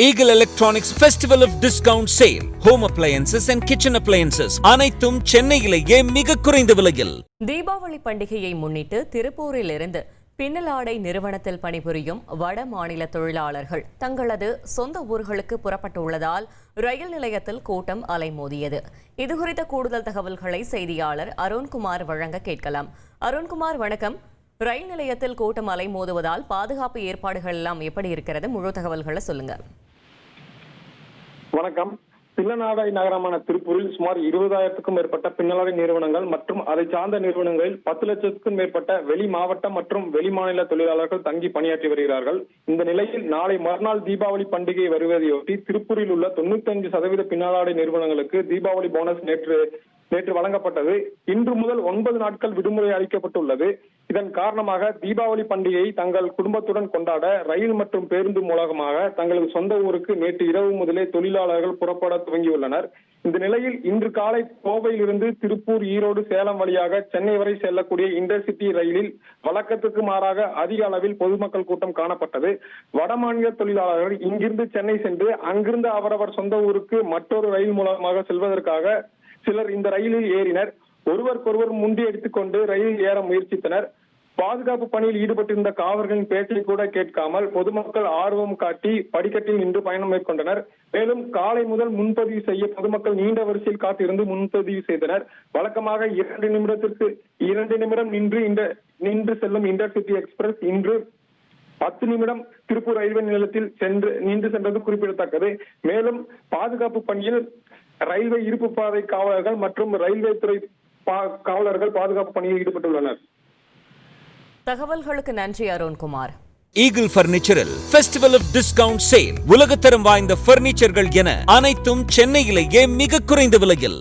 Eagle Electronics Festival of Discount Sale. Home appliances and kitchen appliances. அனைத்தும் சென்னையிலேயே மிக குறைந்த விலையில். தீபாவளி பண்டிகையை முன்னிட்டு திருப்பூரிலிருந்து பின்னலாடை நிறுவனத்தில் பணிபுரியும் வட மாநில தொழிலாளர்கள் தங்களது சொந்த ஊர்களுக்கு புறப்பட்டுள்ளதால் ரயில் நிலையத்தில் கூட்டம் அலைமோதியது. இதுகுறித்த கூடுதல் தகவல்களை செய்தியாளர் அருண்குமார் வழங்க கேட்கலாம். அருண்குமார், வணக்கம். ரயில் நிலையத்தில் கூட்டம் அலைமோதுவதால் பாதுகாப்பு ஏற்பாடுகள் எல்லாம் எப்படி இருக்கிறது? முழு தகவல்களை சொல்லுங்க. வணக்கம். பின்னலாடை நகரமான திருப்பூரில் சுமார் 20,000க்கும் மேற்பட்ட பின்னலாடை நிறுவனங்கள் மற்றும் அதை சார்ந்த நிறுவனங்களில் 10 லட்சத்துக்கும் மேற்பட்ட வெளி மாவட்ட மற்றும் வெளி மாநில தொழிலாளர்கள் தங்கி பணியாற்றி வருகிறார்கள். இந்த நிலையில் நாளை மறுநாள் தீபாவளி பண்டிகை வருவதையொட்டி திருப்பூரில் உள்ள 95% பின்னலாடை நிறுவனங்களுக்கு தீபாவளி போனஸ் நேற்று வழங்கப்பட்டது. இன்று முதல் 9 நாட்கள் விடுமுறை அளிக்கப்பட்டுள்ளது. இதன் காரணமாக தீபாவளி பண்டிகையை தங்கள் குடும்பத்துடன் கொண்டாட ரயில் மற்றும் பேருந்து மூலமாக தங்களது சொந்த ஊருக்கு நேற்று இரவு முதலே தொழிலாளர்கள் புறப்பட துவங்கியுள்ளனர். இந்த நிலையில் இன்று காலை கோவையிலிருந்து திருப்பூர், ஈரோடு, சேலம் வழியாக சென்னை வரை செல்லக்கூடிய இன்டர்சிட்டி ரயிலில் வழக்கத்துக்கு மாறாக அதிக அளவில் பொதுமக்கள் கூட்டம் காணப்பட்டது. வடமாநில தொழிலாளர்கள் இங்கிருந்து சென்னை சென்று அங்கிருந்து அவரவர் சொந்த ஊருக்கு மற்றொரு ரயில் மூலமாக செல்வதற்காக சிலர் இந்த ரயிலில் ஏறினர். ஒருவருக்கொருவர் முண்டி எடுத்துக்கொண்டு ரயிலில் ஏற முயற்சித்தனர். பாதுகாப்பு பணியில் ஈடுபட்டிருந்த காவலர்களின் பேச்சை கூட கேட்காமல் பொதுமக்கள் ஆர்வம் காட்டி படிக்கட்டில் நின்று பயணம் மேற்கொண்டனர். மேலும் காலை முதல் முன்பதிவு செய்ய பொதுமக்கள் நீண்ட வரிசையில் காத்திருந்து முன்பதிவு செய்தனர். வழக்கமாக 2 நிமிடம் நின்று செல்லும் இன்டர்சிட்டி எக்ஸ்பிரஸ் இன்று 10 நிமிடம் திருப்பூர் ரயில்வே நிலையத்தில் நின்று சென்றது குறிப்பிடத்தக்கது. மேலும் பாதுகாப்பு பணியில் ரயில்வே இருப்பு பாதை காவலர்கள் மற்றும் ரயில்வே துறை காவலர்கள் பாதுகாப்பு பணியில் ஈடுபட்டுள்ளனர். தகவல்களுக்கு நன்றி அருண்குமார். ஈகிள் பர்னிச்சரில் ஃபெஸ்டிவல் ஆஃப் டிஸ்கவுண்ட் சேல். உலகத்தரம் வாய்ந்த பர்னிச்சர்கள் என அனைத்தும் சென்னையிலேயே மிக குறைந்த விலையில்.